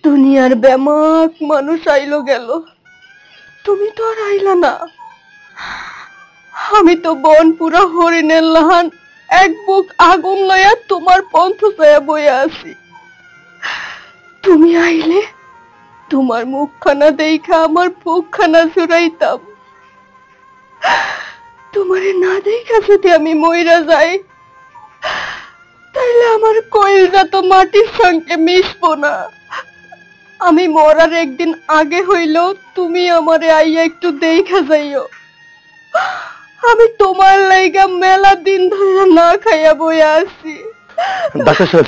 দুনিয়ার ব্যামাক মানুষ আইলো গেল, তুমি তো আর আইলা না। আমি তো বন পুরা হরিণের লাহান এক বুক আগুন লইয়া তোমার পন্থ চায়া বইয়া আছি। তুমি আইলে তোমার মুখখানা দেখা আমার বুকখানা জুড়াইতাম। তোমারে না দেখা যদি আমি মইরা যাই, তাইলে আমার কইলজা তো মাটির সঙ্গে মিশবো না। আমি মরার একদিন আগে হইলো তুমি আমারে আইয়া একটু দেখা যাইও। আমি তোমার লাইগা মেলা দিন ধরে না খাইয়া বইয়া আছি। ডাক্তার সাহেব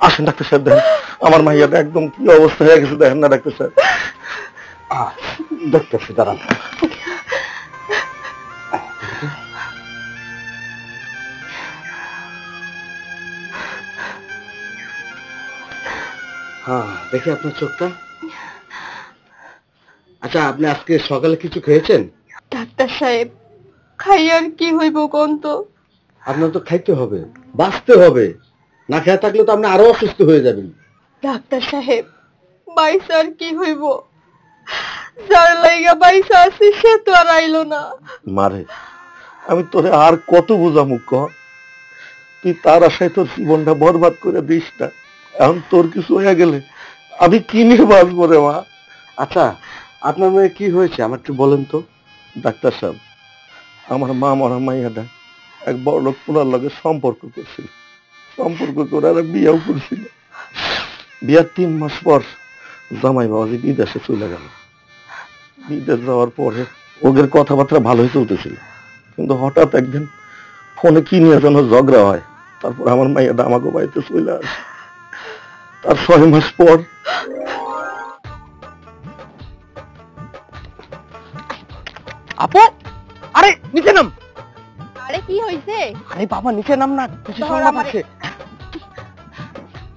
আসেন, ডাক্তার সাহেব দেখেন আমার মাইয়াটা একদম কি অবস্থা হয়ে গেছে, দেখেন না ডাক্তার সাহেব। ডাক্তার সাহেব দাঁড়ান। হ্যাঁ দেখি আপনার চোখটা। আচ্ছা আপনি আজকে সকালে কিছু খেয়েছেন? ডাক্তার সাহেব খাই আর কি হইব কোন তো? আপনার তো খাইতে হবে, বাঁচতে হবে, না খেয়ে থাকলে তো আপনি আরো অসুস্থ হয়ে যাবেন। ডাক্তার সাহেব বাইসা আর কি হইব? যার লাইগা বাইসা আছি সে তো আর আইলো না। মারে আমি তোরে আর কত বুঝামু ক? তুই তার আশায় তোর জীবনটা বরবাদ করে দিস না। এখন তোর কিছু হয়ে গেলে আমি কি নিয়ে বাঁচবো রে মা? আচ্ছা আপনার মেয়ে কি হয়েছে আমার একটু বলেন তো। ডাক্তার সাহেব আমার মা মরা মাইয়াটা এক বড় লোক পুনার লগে সম্পর্ক করছিল, সম্পর্ক করে আর বিয়েও করছিল। বিয়ার 3 মাস পর জামাই বাবাজি বিদেশে চলে গেল। বিদেশ যাওয়ার পরে ওদের কথাবার্তা ভালোই চলতেছিল, কিন্তু হঠাৎ একদিন ফোনে কি নিয়ে যেন ঝগড়া হয়। তারপর আমার মাইয়াটা আমাকে বাড়িতে চলে আসে। তার 6 মাস পর আপু আরে নিচে নাম। আরে কি হইছে? আরে বাবা নিচে নাম না, খুশি সংবাদ আছে।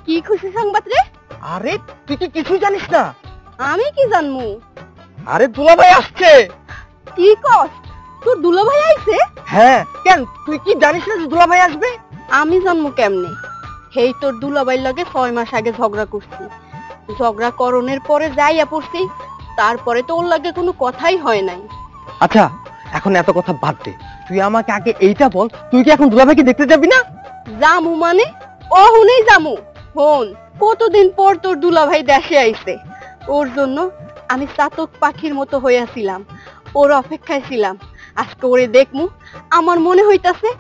কি খুশি সংবাদ রে? আরে তুই কি কিছু জানিস না? আমি কি জানমু? আরে দুলাভাই আসছে। কি কস? তোর দুলাভাই আইছে? হ্যাঁ কেন তুই কি জানিস না যে দুলাভাই আসবে? আমি জানমু কেমনে? হেই তোর দুলাভাইর লগে 6 মাস আগে ঝগড়া করছি, ঝগড়া করণের পরে যাইয়া পড়ছি, তারপরে তো ওর লগে কোনো কথাই হয় নাই। আচ্ছা এখন এত কথা বাদ দে, তুই আমাকে আগে এইটা বল, তুই কি এখন দুলাভাইকে দেখতে যাবি না? জামু মানে অহনেই জামু। হন কতদিন পর তোর দুলাভাই দেশে আইছে, ওর জন্য আমি চাতক পাখির মতো হইয়াছিলাম, ওর অপেক্ষায় ছিলাম। আজকে ওরে দেখমু, আমার মনে হইতাছে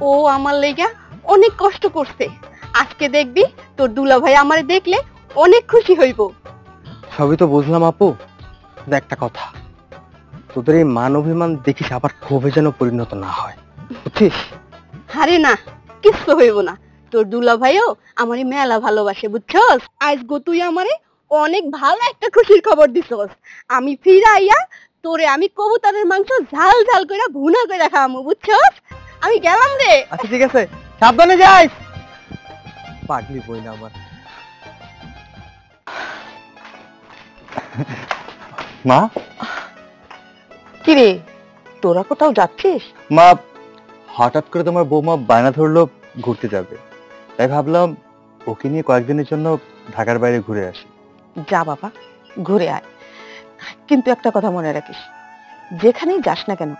ও আমার লেগা অনেক কষ্ট করছে। আজকে দেখবি তোর দুলাভাই আমারে দেখলে অনেক খুশি হইব। সবই তো বুঝলাম আপু, একটা কথা, তোদের এই মান অভিমান দেখিস আবার ক্ষোভে যেন পরিণত না হয়, বুঝছিস? আরে না, কিচ্ছু হইব না। তোর দুলাভাইও আমারে মেলা ভালোবাসে, বুঝছস? আজ গো তুই আমারে অনেক ভালো একটা খুশির খবর দিছস। আমি ফিরে আইয়া তোরে আমি কবুতরের মাংস ঝাল ঝাল কইরা ভুনা কইরা খাওয়ামু, বুঝছস? আমি গেলাম রে। আচ্ছা ঠিক আছে, সাবধানে যাইস। পাগলি বই না আমার। মা কি রে, তোরা কোথাও যাচ্ছিস? মা হঠাৎ করে তোমার বৌমা বায়না ধরলো ঘুরতে যাবে, তাই ভাবলাম ওকে নিয়ে কয়েকদিনের জন্য ঢাকার বাইরে ঘুরে আসি। যা বাবা, ঘুরে আয়, কিন্তু একটা কথা মনে রাখিস, যেখানেই যাস না কেন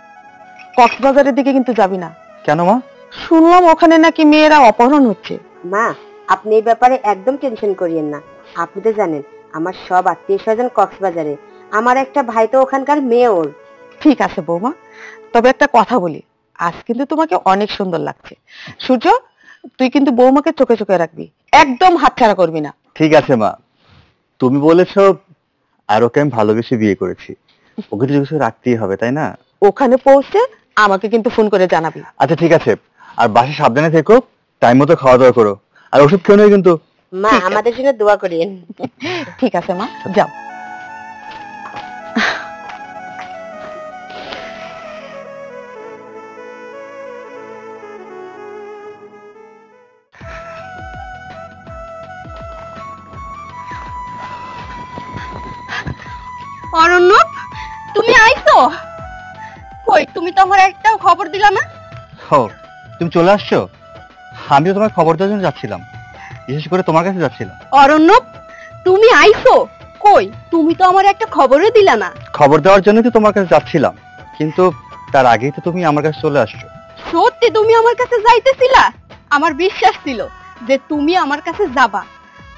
কক্সবাজারের দিকে কিন্তু যাবি না। কেন মা? শুনলাম ওখানে নাকি মেয়েরা অপহরণ হচ্ছে। মা আপনি এই ব্যাপারে একদম টেনশন করিয়েন না। আপনি তো জানেন আমার সব আত্মীয় স্বজন কক্সবাজারে, আমার একটা ভাই তো ওখানকার মেয়র। ঠিক আছে বৌমা, তবে একটা কথা বলি, আজ কিন্তু তোমাকে অনেক সুন্দর লাগছে। সূর্য, তুই কিন্তু বৌমাকে চোখে চোখে রাখবি, একদম হাতছাড়া করবি না। ঠিক আছে মা, তুমি বলেছো আর ওকে আমি ভালোবেসে বিয়ে করেছি, ওকে তো কিছু রাখতেই হবে তাই না? ওখানে পৌঁছে আমাকে কিন্তু ফোন করে জানাবি। আচ্ছা ঠিক আছে, আর বাসায় সাবধানে থেকো, টাইম মতো খাওয়া দাওয়া করো, আর ওষুধ খেয়ে নেই কিন্তু। মা আমাদের জন্য দোয়া করিয়েন। ঠিক আছে মা, যাও। অরণ্যপ, তুমি আইছো? কই তুমি তো আমার একটা খবর দিলা না? ও তুমি চলে আসছো? আমিও তোমার খবর দেওয়ার জন্য যাচ্ছিলাম, বিশেষ করে তোমার কাছে যাচ্ছিলাম। অরণ্যপ, তুমি আইছো? কই তুমি তো আমার একটা খবরও দিলা না। খবর দেওয়ার জন্য তো তোমার কাছে যাচ্ছিলাম, কিন্তু তার আগেই তো তুমি আমার কাছে চলে আসছো। সত্যি তুমি আমার কাছে যাইতেছিলা? আমার বিশ্বাস ছিল যে তুমি আমার কাছে যাবা,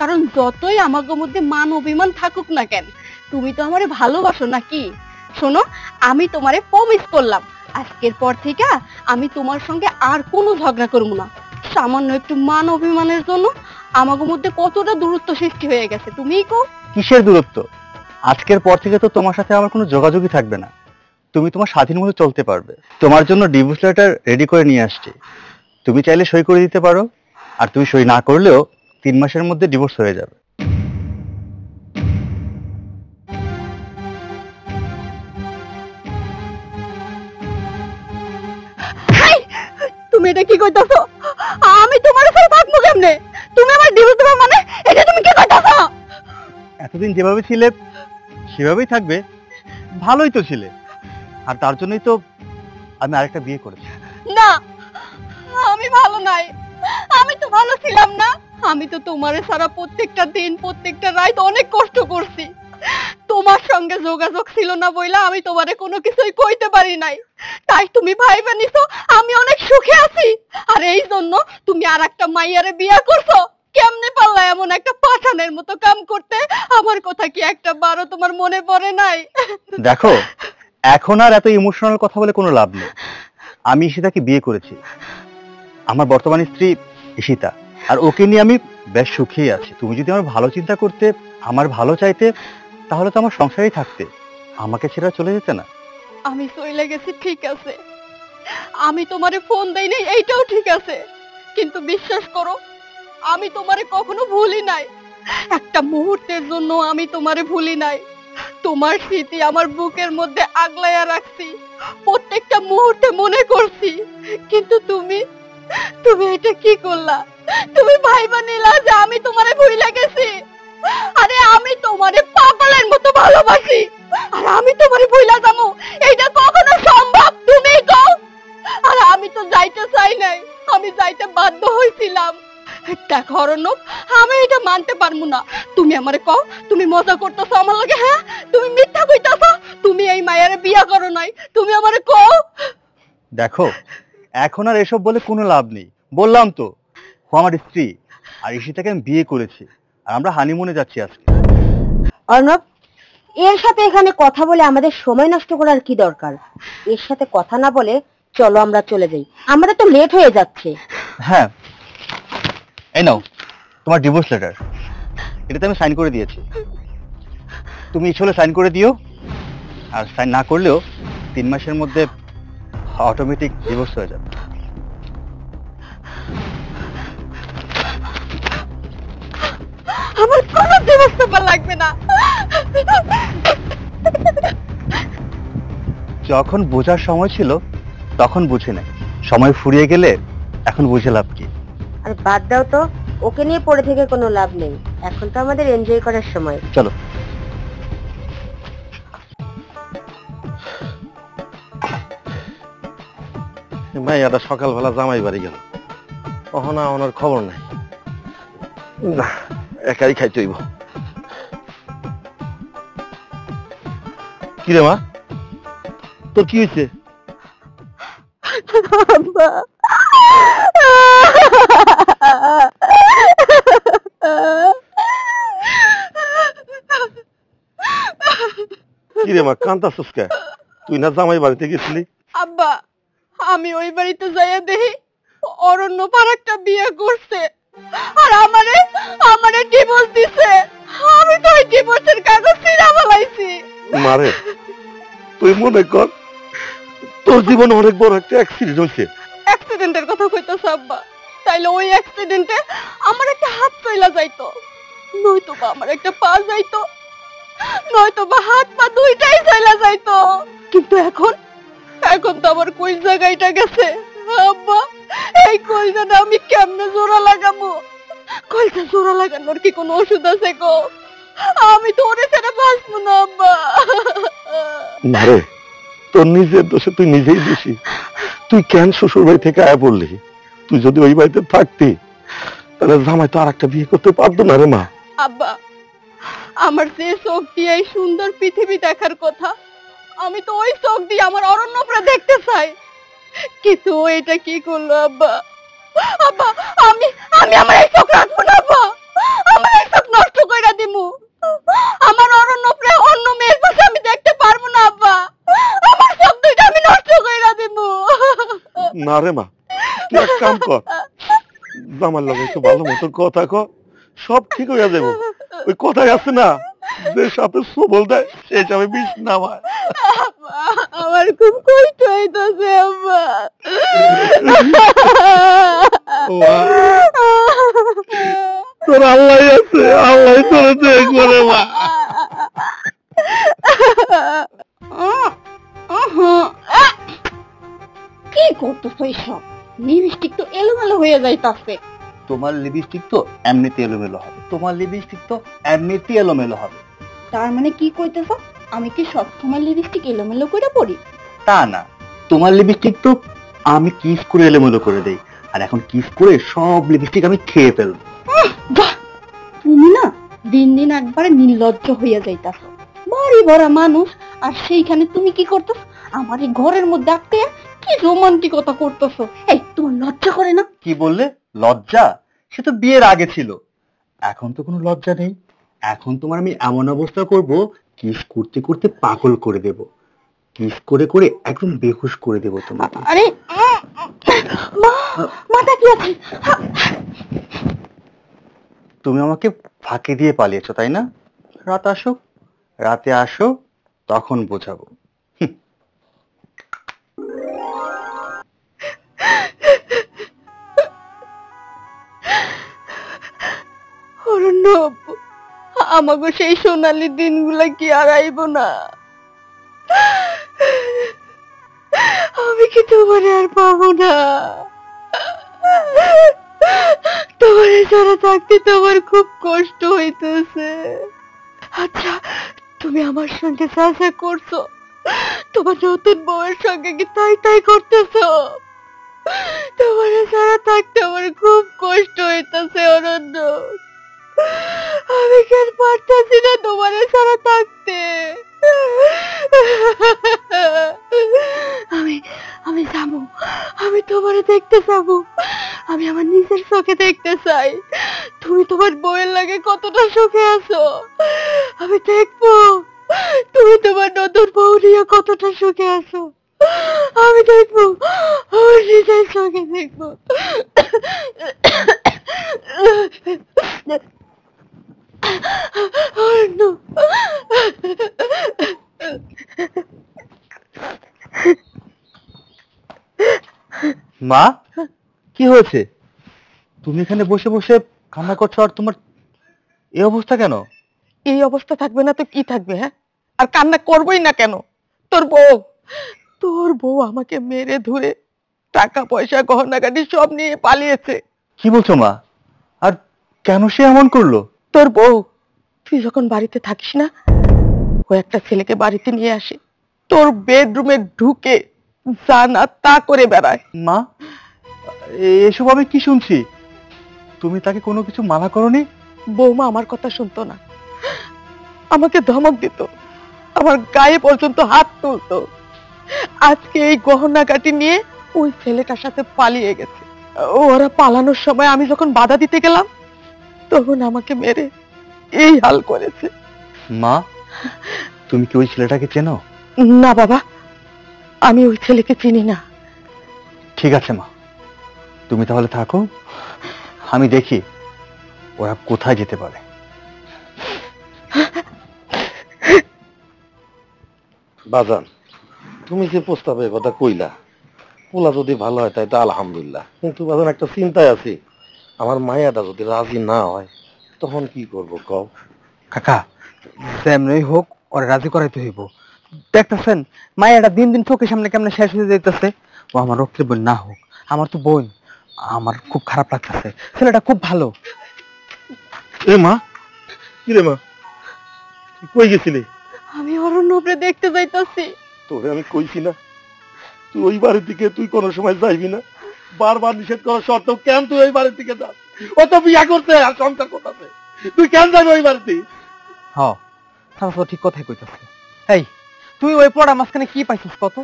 কারণ যতই আমাগো মধ্যে মান অভিমান থাকুক না কেন, তুমি তো আমারে ভালোবাসো নাকি? শোনো, আমি তোমারে প্রমিস করলাম আজকের পর থেকে আমি তোমার সঙ্গে আর কোনো ঝগড়া করব না। সামান্য একটু মান অভিমানের জন্য আমাগো মধ্যে কতটা দূরত্ব সৃষ্টি হয়ে গেছে তুমিই কো। কিসের দূরত্ব? আজকের পর থেকে তো তোমার সাথে আমার কোনো যোগাযোগই থাকবে না। তুমি তোমার স্বাধীন মতো চলতে পারবে। তোমার জন্য ডিভোর্স লেটার রেডি করে নিয়ে আসছি, তুমি চাইলে সই করে দিতে পারো, আর তুমি সই না করলেও 3 মাসের মধ্যে ডিভোর্স হয়ে যাবে। তুমি এটা কি কইতাছো? আমি তোমার সাথে থাকবো কেমনে? তুমি আমার ডিভোর্স দেবা মানে এটা তুমি কি কইতাছো? এতদিন যেভাবে ছিলে সেভাবেই থাকবে, ভালোই তো ছিলে, আর তার জন্যই তো আমি আরেকটা বিয়ে করেছি। না, আমি ভালো নাই। আমি তো ভালো ছিলাম না। আমি তো তোমারে সারা প্রত্যেকটা দিন প্রত্যেকটা রাত অনেক কষ্ট করছি। তোমার সঙ্গে যোগাযোগ ছিল না বইলা আমি তোমারে কোনো কিছুই কইতে পারি নাই। তাই তুমি ভাইবা নিছো আমি অনেক সুখে আছি, আর এই জন্য তুমি আরেকটা মাইয়ারে বিয়ে করছো। কেমনে পারলা এমন একটা পাঠানের মতো কাম করতে? আমার কথা কি একটা বারো তোমার মনে পড়ে নাই? দেখো, এখন আর এত ইমোশনাল কথা বলে কোনো লাভ নেই। আমি ঈশিতাকে বিয়ে করেছি, আমার বর্তমান স্ত্রী ঈশিতা, আর ওকে নিয়ে আমি বেশ সুখী আছি। তুমি যদি আমার ভালো চিন্তা করতে, আমার ভালো চাইতে, তাহলে তো আমার সংসারেই থাকতে, আমাকে ছেড়ে চলে যেতে না। আমি চলে গেছি ঠিক আছে, আমি তোমারে ফোন দেই নাই এইটাও ঠিক আছে, কিন্তু বিশ্বাস করো আমি তোমারে কখনো ভুলি নাই। একটা মুহূর্তের জন্য আমি তোমারে ভুলি নাই। তোমার স্মৃতি আমার বুকের মধ্যে আগলাইয়া রাখছি, প্রত্যেকটা মুহূর্তে মনে করছি। কিন্তু তুমি তুমি এটা কি করলা? তুমি ভাইবা নিলা যে আমি তোমারে ভুইলা গেছি। আরে আমি তোমারে পাগলের মতো ভালোবাসি, আর আমি তোমারে ভুইলা যাবো এইটা কখনো সম্ভব? তুমি কও। আর আমি তো যাইতে চাই নাই, আমি যাইতে বাধ্য হইছিলাম। দেখো অরণ্যব, আমি এটা মানতে পারবো না। তুমি আমারে কও তুমি মজা করতেছো আমার লগে? হ্যাঁ, তুমি মিথ্যা কইতাছো। তুমি এই মায়ের বিয়া করো নাই, তুমি আমারে কও। দেখো, এখন আর এসব বলে কোনো লাভ নেই। বললাম তো, ও আমার স্ত্রী, আর ঈশিতাকে আমি বিয়ে করেছি, আর আমরা হানিমুনে যাচ্ছি আজকে। অর্ণব, এর সাথে এখানে কথা বলে আমাদের সময় নষ্ট করার কি দরকার? এর সাথে কথা না বলে চলো আমরা চলে যাই, আমাদের তো লেট হয়ে যাচ্ছে। হ্যাঁ, এই নাও তোমার ডিভোর্স লেটার, এটাতে আমি সাইন করে দিয়েছি। তুমি ইচ্ছে হলে সাইন করে দিও, আর সাইন না করলেও 3 মাসের মধ্যে অটোমেটিক ডিভোর্স হয়ে যাবে। আমার কোনো ডিভোর্স পেপার লাগবে না। যখন বোঝার সময় ছিল তখন বুঝে নাই, সময় ফুরিয়ে গেলে এখন বুঝে লাভ কি? আর বাদ দাও তো, ওকে নিয়ে পড়ে থেকে কোনো লাভ নেই। এখন তো আমাদের এনজয় করার সময়। চলো। মাইয়াটা সকালবেলা জামাই বাড়ি গেল, অহনা ওনার খবর নাই। না, একাই খাইতে হইব। কিরে মা, তোর কি হয়েছে? কিরে মা, কান্তাছিস কে? তুই না জামাই বাড়িতে গেছিলি? আব্বা, আমি ওই বাড়িতে যাইয়া দেখি অরণ্য পারাকটা বিয়ে করছে, আর আমারে ডিভোর্স দিছে। আমি তো ওই ডিভোর্সের কাগজ ছিঁড়া ফেলাইছি। মারে, তুই মনে কর তোর জীবনে অনেক বড় একটা অ্যাক্সিডেন্ট হয়েছে। অ্যাক্সিডেন্টের কথা কইতাছ আব্বা? তাইলে ওই অ্যাক্সিডেন্টে আমার একটা হাত চইলা যাইতো, নয়তো বা আমার একটা পা যাইতো, নয়তো বা হাত পা দুইটাই চইলা যাইতো। কিন্তু এখন তো আমার কই জায়গাটা গেছে আব্বা। এই কইজাটা আমি কেমনে জোড়া লাগাবো? কইজা জোড়া লাগানোর কি কোনো ওষুধ আছে গো? আমি তো ওরে ছেড়ে বাঁচবো না আব্বা। মারে, তোর নিজের দোষে তুই নিজেই দোষী। তুই কেন শ্বশুর বাড়ি থেকে আয়া পড়লি? তুই যদি ওই বাড়িতে থাকতি তাহলে জামাই তো আর একটা বিয়ে করতে পারতো না রে মা। আব্বা, আমার যে চোখ দিয়ে এই সুন্দর পৃথিবী দেখার কথা, আমি তো ওই চোখ দিয়ে আমার অরণ্যপুরে দেখতে চাই। কিন্তু ও এটা কি করলো আব্বা? আব্বা, আমি আমি আমার এই চোখ রাখবো না আব্বা, আমার এই চোখ নষ্ট কইরা দিমু। আমার অরণ্যপুরে অন্য মেয়ের পাশে আমি দেখতে পারবো না আব্বা, আমার চোখ দুইটা আমি নষ্ট কইরা দিমু। না রে মা, তুই এক কাম কর, আমার লগে একটু ভালো মতো কথা ক, সব ঠিক হয়ে যাবো। ওই কথাই আছে না, যে সাপে সবল দেয় সে সাপে বিষ নামায়। আমার খুব কষ্ট হইতেছে আব্বা। তোর আল্লাহ আছে, আল্লাহ তোর দেখবো রে মা। কি করতেছ এইসব? লিপস্টিক তো এলোমেলো হয়ে যাইতাছে। তোমার লিপস্টিক তো এমনিতে এলোমেলো হবে, তোমার লিপস্টিক তো এমনিতে এলোমেলো হবে। তার মানে কি কইতেছ? আমি কি সবসময় লিপস্টিক এলোমেলো করে পরি? তা না, তোমার লিপস্টিক তো আমি কিস করে এলোমেলো করে দেই, আর এখন কিস করে সব লিপস্টিক আমি খেয়ে ফেলবো। তুমি না দিন দিন একবারে নির্লজ্জ হইয়া যাইতাছ। বাড়ি ভরা মানুষ, আর সেইখানে তুমি কি করতেছ? আমার এই ঘরের মধ্যে আটকে কি রোমান্টিকতা করতেছ? এই, তোমার লজ্জা করে না? কি বললে? লজ্জা? সে তো বিয়ের আগে ছিল, এখন তো কোনো লজ্জা নেই। এখন তোমার আমি এমন অবস্থা করব, কিস করতে করতে পাগল করে দেব, কিস করে করে একদম বেহুশ করে দেব তোমাকে। আরে মাথা কি আছে? তুমি আমাকে ফাঁকি দিয়ে পালিয়েছো তাই না? রাত আসো, রাতে আসো, তখন বোঝাবো। অরণ্যব, আমাকে সেই সোনালী দিনগুলা কি আর আইব না? আমি কি তোমারে আর পাবো না? তোমারে ছাড়া থাকতে তোমার খুব কষ্ট হইতেছে। আচ্ছা, তুমি আমার সঙ্গে যা যা করছো, তোমার নতুন বউয়ের সঙ্গে কি তাই তাই করতেছো? তোমারে ছাড়া থাকতে আমার খুব কষ্ট হইতেছে অরণ্য। আমি কেন পারতেছি না তোমারে ছাড়া থাকতে? আমি আমি যাবো, আমি তোমারে দেখতে যাবো, আমি আমার নিজের চোখে দেখতে চাই তুমি তোমার বউয়ের লাগে কতটা সুখে আছো। আমি দেখবো তুমি তোমার নতুন বউ নিয়ে কতটা সুখে আছো। আমি দেখবো, আমার নিজের চোখে দেখবো। মা, কি হয়েছে? তুমি এখানে বসে বসে কান্না করছো, আর তোমার এই অবস্থা কেন? এই অবস্থা থাকবে না তো কি থাকবে? হ্যাঁ, আর কান্না করবোই না কেন? তোর বউ আমাকে মেরে ধরে টাকা পয়সা গহনাগাটি সব নিয়ে পালিয়েছে। কি বলছো মা? আর কেন সে এমন করলো? তোর বউ, তুই যখন বাড়িতে থাকিস না, ও একটা ছেলেকে বাড়িতে নিয়ে আসে, তোর বেডরুমে ঢুকে যা না তা করে বেড়ায়। মা, এসব আমি কি শুনছি? তুমি তাকে কোনো কিছু মানা করোনি? বৌমা আমার কথা শুনতো না, আমাকে ধমক দিত, আমার গায়ে পর্যন্ত হাত তুলতো। আজকে এই গহনাগাটি নিয়ে ওই ছেলেটার সাথে পালিয়ে গেছে। ওরা পালানোর সময় আমি যখন বাধা দিতে গেলাম, তখন আমাকে মেরে এই হাল করেছে। মা, তুমি কি ওই ছেলেটাকে চেনো? না বাবা, আমি ওই ছেলেকে চিনি না। ঠিক আছে মা, তুমি তাহলে থাকো, আমি দেখি ওরা কোথায় যেতে পারে। বাজান, তুমি যে প্রস্তাবের কথা কইলা, পোলা যদি ভালো হয় তাই তো আলহামদুলিল্লাহ, কিন্তু বাজান একটা চিন্তায় আছি, আমার মায়াটা যদি রাজি না হয় তখন কি করব কও? কাকা, যেমনই হোক ওরা রাজি করাইতে হইব। দেখতেছেন মায়েরা দিন দিন চোখের সামনে কেমনে শেষ হয়ে যাইতেছে। ও আমার রক্তের বোন না হোক, আমার তো বোন, আমার খুব খারাপ লাগতেছে। ছেলেটা খুব ভালো। এ মা, কি রে মা, তুই কই গেছিলি? আমি অরণ্যকে দেখতে যাইতাছি। তোরে আমি কইছি না তুই ওই বাড়ির দিকে তুই কোনো সময় যাইবি না? বারবার নিষেধ করার সত্ত্বেও কেন তুই ওই বাড়ির দিকে যাস? ও তো বিয়া করছে আর সংসার করতেছে, তুই কেন যাবি ওই বাড়িতে? হ চাচা ঠিক কথাই কইতাছে। এই তুই ওই পড়া মাঝখানে কি পাইছিস কত?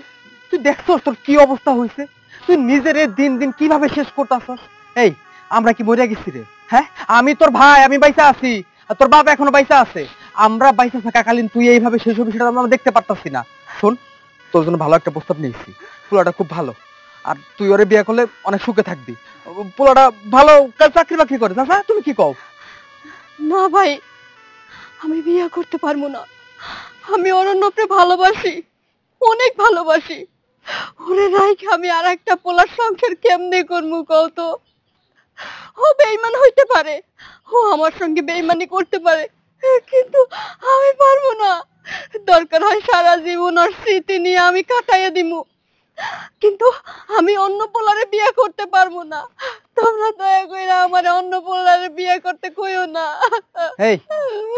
তুই দেখছস তোর কি অবস্থা হয়েছে? তুই নিজের দিন দিন কিভাবে শেষ করতাছস? এই আমরা কি মরে গেছি রে? হ্যাঁ, আমি তোর ভাই, আমি বাইসা আছি, আর তোর বাপ এখনো বাইসা আছে। আমরা বাইসা থাকাকালীন তুই এইভাবে শেষ হবি সেটা আমরা দেখতে পারতাছি না। শোন, তোর জন্য ভালো একটা প্রস্তাব নিয়েছি, পোলাটা খুব ভালো, আর তুই ওরে বিয়ে করলে অনেক সুখে থাকবি। পোলাটা ভালো চাকরি বাকরি করে। চাচা তুমি কি কও? না ভাই, আমি বিয়ে করতে পারবো না। আমি অরণ্যকে ভালোবাসি, অনেক ভালোবাসি। ওরে রাইখে আমি আর একটা পোলার সংসার কেমনে করবো কও তো? ও বেঈমান হইতে পারে, ও আমার সঙ্গে বেঈমানি করতে পারে, কিন্তু আমি পারবো না। দরকার হয় সারা জীবন ওর স্মৃতি নিয়ে আমি কাটাইয়া দিমু, কিন্তু আমি অন্য পোলারে বিয়ে করতে পারবো না। তোমরা দয়া কইরা আমারে অন্য পোলারে বিয়ে করতে কইও না। এই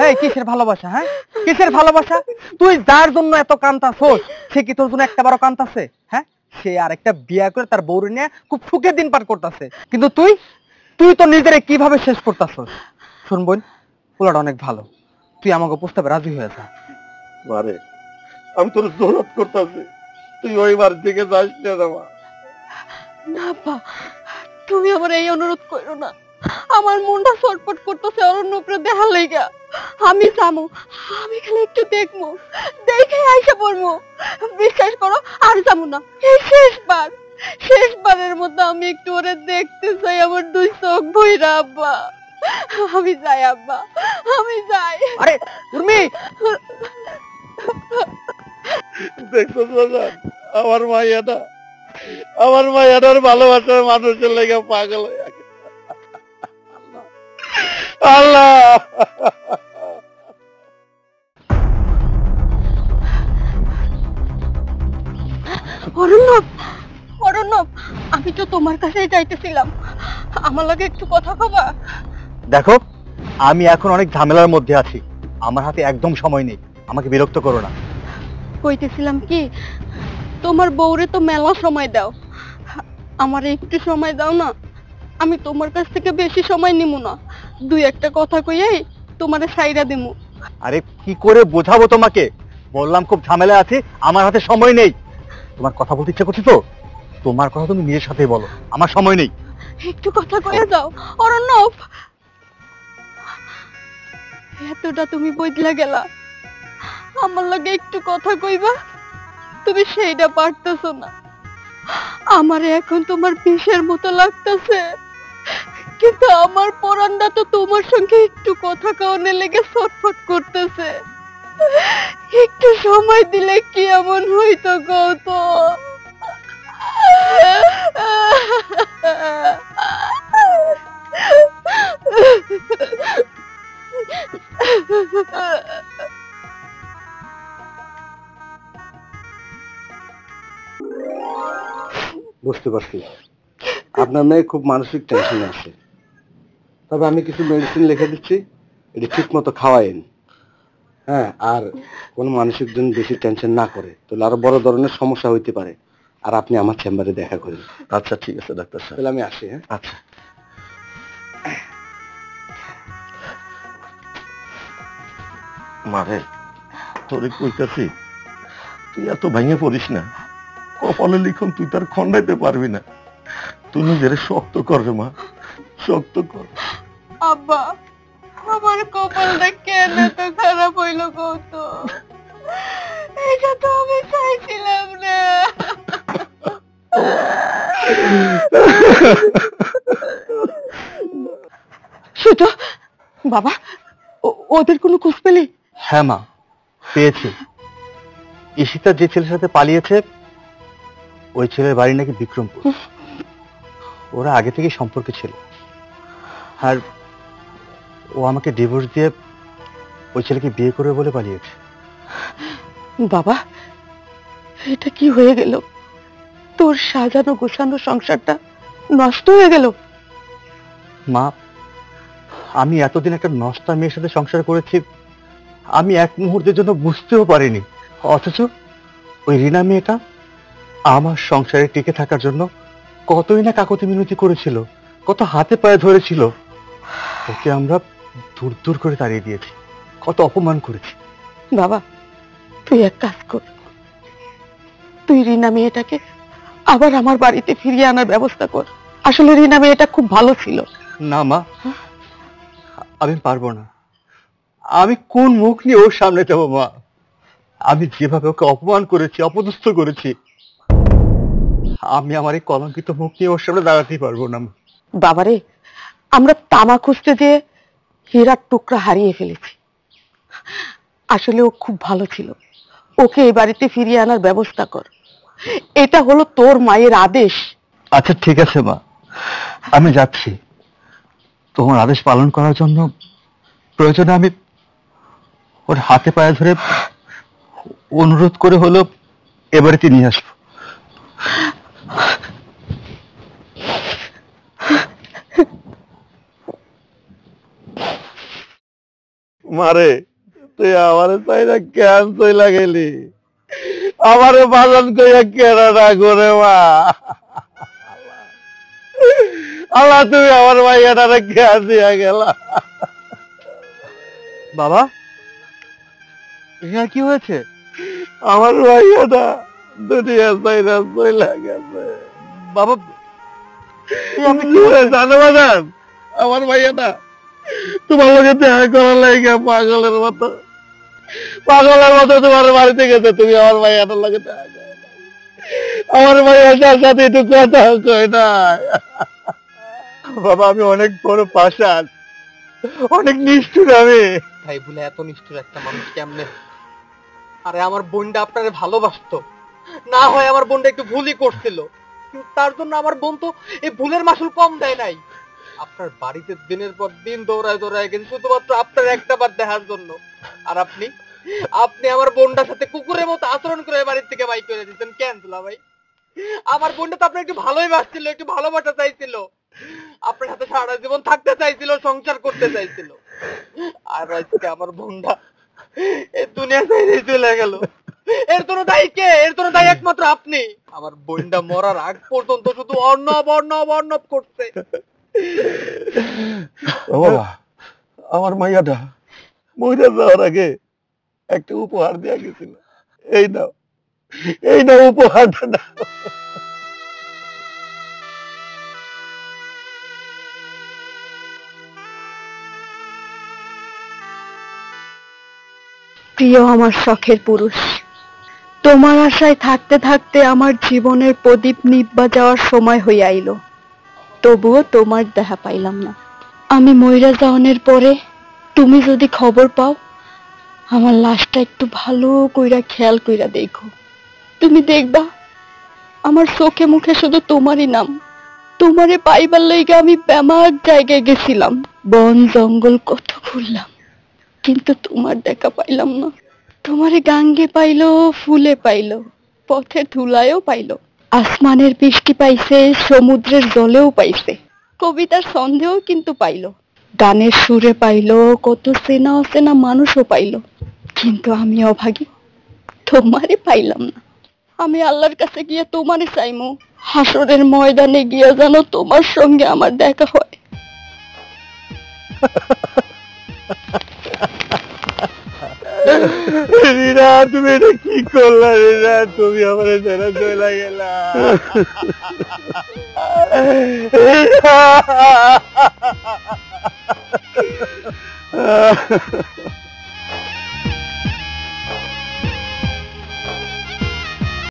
এই কিসের ভালোবাসা? হ্যাঁ, কিসের ভালোবাসা? তুই যার জন্য এত কান্তাছস সে কি তোর জন্য একটা বারো কান্তাছে? হ্যাঁ, সে আরেকটা বিয়ে করে তার বউরে নিয়ে খুব সুখের দিন পার করতেছে, কিন্তু তুই তুই তো নিজেরে কিভাবে শেষ করতেছস? শোন বোন, পোলাটা অনেক ভালো, তুই আমাকে প্রস্তাবে রাজি হয়ে যা। মারে, আমি তোর জোরাত করতেছি, তুই ওই বাড়ি থেকে যাস না রে মা। না বা, তুমি আমার এই অনুরোধ করো না। আমার মনটা ছটফট করতেছে অরণ্য উপরে দেখার লাইগা। আমি যাবো, আমি খালি একটু দেখবো, দেখে আইসা পড়বো। বিশ্বাস করো, আর যাবো না। এই শেষবারের মতো আমি একটু ওরে দেখতে চাই, আমার দুই চোখ ভইরা। আব্বা, আমি যাই আব্বা, আমি যাই। আরে উর্মি, দেখছো বাজান, আমার মাইয়াটার ভালোবাসার মানুষের লেগে পাগল হয়ে গেছে। আল্লাহ, অরণ্যব, অরণ্যব, আমি তো তোমার কাছেই যাইতেছিলাম, আমার লগে একটু কথা কবা? দেখো, আমি এখন অনেক ঝামেলার মধ্যে আছি, আমার হাতে একদম সময় নেই, আমাকে বিরক্ত করো না। কইতেছিলাম কি, তোমার বউরে তো মেলা সময় দাও, আমার একটু সময় দাও না। আমি তোমার কাছ থেকে বেশি সময় নিমু না, দুই একটা কথা কইয়াই তোমারে সাইরা দিমু। আরে কি করে বোঝাবো তোমাকে? বললাম খুব ঝামেলা আছে, আমার হাতে সময় নেই। তোমার কথা বলতে ইচ্ছা করছে তো তোমার কথা তুমি নিজের সাথে বলো, আমার সময় নেই। একটু কথা কইয়া যাও অরণ্যব। এতটা তুমি বদলা গেলা, আমার লগে একটু কথা কইবা, তুমি সেইটা পারতেছো না। আমারে এখন তোমার বিষের মতো লাগতেছে, কিন্তু আমার পরানটা তো তোমার সঙ্গে একটু কথা কাউনে লেগে ছটফট করতেছে। একটু সময় দিলে কি এমন হইতো কও তো? বুঝতে পারছি আপনার মেয়ে খুব মানসিক টেনশনে আছে, তবে আমি কিছু মেডিসিন লিখে দিচ্ছি, এটা ঠিক মতো খাওয়াইন। হ্যাঁ, আর কোন মানসিক জন বেশি টেনশন না করে, তাহলে আরো বড় ধরনের সমস্যা হইতে পারে। আর আপনি আমার চেম্বারে দেখা করেন। আচ্ছা ঠিক আছে ডাক্তার সাহেব, তাহলে আমি আসি। হ্যাঁ আচ্ছা। মারে, তোরে কইতাছি তুই এত ভেঙে পড়িস না, কপালে লিখন তুই তার খন্ডাইতে পারবি না। তুই নিজের শক্ত কর রে মা, শক্ত কর। আব্বা, আমার কপালটা কেন এত খারাপ হইলো কত? এটা তো আমি চাইছিলাম না। সুতো, বাবা, ওদের কোনো খোঁজ পেলি? হ্যাঁ মা, পেয়েছি। ঈশিতা যে ছেলের সাথে পালিয়েছে ওই ছেলের বাড়ি নাকি বিক্রমপুর। ওরা আগে থেকে সম্পর্কে ছিল, আর ও আমাকে ডিভোর্স দিয়ে ওই ছেলেকে বিয়ে করবে বলে পালিয়েছে। বাবা, এটা কি হয়ে গেল? তোর সাজানো গোছানো সংসারটা নষ্ট হয়ে গেল। মা, আমি এতদিন একটা নষ্টা মেয়ের সাথে সংসার করেছি, আমি এক মুহূর্তের জন্য বুঝতেও পারিনি। অথচ ওই রিনা মেয়েটা আমার সংসারে টিকে থাকার জন্য কতই না কাকতি মিনতি করেছিল, কত হাতে পায়ে ধরেছিল। ওকে আমরা দূর দূর করে তাড়িয়ে দিয়েছি, কত অপমান করেছি। বাবা, তুই এক কাজ কর, তুই রিনা মেয়েটাকে আবার আমার বাড়িতে ফিরিয়ে আনার ব্যবস্থা কর। আসলে রিনা মেয়েটা খুব ভালো ছিল। না মা, আমি পারবো না। আমি কোন মুখ নিয়ে ওর সামনে যাবো মা? আমি যেভাবে ওকে অপমান করেছি, অপদস্থ করেছি, আমি আমার এই কলঙ্কিত মুখ নিয়ে ওর সামনে দাঁড়াতেই পারবো না। বাবারে, আমরা তামা খুঁজতে যে হীরার টুকরা হারিয়ে ফেলেছি। আসলে ও খুব ভালো ছিল, ওকে এই বাড়িতে ফিরিয়ে আনার ব্যবস্থা কর। এটা হলো তোর মায়ের আদেশ। আচ্ছা ঠিক আছে মা, আমি যাচ্ছি। তোমার আদেশ পালন করার জন্য প্রয়োজনে আমি ওর হাতে পায়ে ধরে অনুরোধ করে হলো এ বাড়িতে নিয়ে আসবো। মারে, তুই আমারে চাই না কেন চইলা গেলি? আমারে বাজান কইয়া কেনা না করে মা। আল্লাহ, তুমি আমার ভাইয়াটারে কেন দিয়া গেলা? বাবা, রিনার কি হয়েছে? আমার ভাইয়াটা দুনিয়া চাইনা চইলা গেছে। বাবা, আপনি কি হয়ে জানো বাজান? আমার ভাইয়াটা তোমার লগে দেখা করার লাগে পাগলের মতো তোমার বাড়িতে গেছে। তুমি আমার ভাইয়াটার লগে দেখা করো। আমার ভাইয়াটার সাথে একটু কথা কই না। বাবা, আমি অনেক বড় পাষাণ, অনেক নিষ্ঠুর। আমি তাই বলে এত নিষ্ঠুর একটা মানুষ কেমনে? আরে আমার বোনটা আপনারে ভালোবাসতো, না হয় আমার বোনটা একটু ভুলই করছিল, কিন্তু তার জন্য আমার বোন তো এই ভুলের মাসুল কম দেয় নাই। আপনার বাড়িতে দিনের পর দিন দৌড়ায় দৌড়ায় গেছে শুধুমাত্র আপনার একটা বার দেখার জন্য। আর আপনি আমার বোনটার সাথে কুকুরের মতো আচরণ করে বাড়ির থেকে বাইক করে দিচ্ছেন কেন দুলা ভাই? আমার বোনটা তো আপনার একটু ভালোই বাসছিল, একটু ভালোবাসা চাইছিল, আপনার সাথে সারা জীবন থাকতে চাইছিল, সংসার করতে চাইছিল। আর আজকে আমার বোনটা এই দুনিয়া ছেড়ে চলে গেল। এর জন্য দায়ী কে? এর জন্য দায়ী একমাত্র আপনি। আমার বোনটা মরার আগ পর্যন্ত শুধু অর্ণব অর্ণব অর্ণব করছে। বাবা, আমার মাইয়াটা মইরা যাওয়ার আগে একটা উপহার দেয়া গেছিল। এই নাও উপহারটা নাও। প্রিয় আমার শখের পুরুষ, তোমার আশায় থাকতে থাকতে আমার জীবনের প্রদীপ নিব্বা যাওয়ার সময় হইয়া আইল, তবুও তোমার দেখা পাইলাম না। আমি মইরা যাওয়ার পরে তুমি যদি খবর পাও, আমার লাশটা একটু ভালো কইরা খেয়াল কইরা দেখো। তুমি দেখবা আমার চোখে মুখে শুধু তোমারই নাম। তোমারে পাইবার লাইগা আমি বেমার জায়গায় গেছিলাম, বন জঙ্গল কত ঘুরলাম, কিন্তু তোমার দেখা পাইলাম না। তোমারে গাঙ্গে পাইলো, ফুলে পাইলো, পথের ধুলায়ও পাইলো, আসমানের বৃষ্টি পাইছে, সমুদ্রের জলেও পাইছে, কবিতার ছন্দেও কিন্তু পাইলো, গানের সুরে পাইলো, কত চেনা অচেনা মানুষও পাইলো, কিন্তু আমি অভাগী, তোমারে পাইলাম না। আমি আল্লাহর কাছে গিয়ে তোমারে চাইমু, হাসরের ময়দানে গিয়ে যেন তোমার সঙ্গে আমার দেখা হয়। রিনা, তুমি এটা কি করলা? রিনা, তুমি আমার ছেড়ে চলে গেলা। রিনা।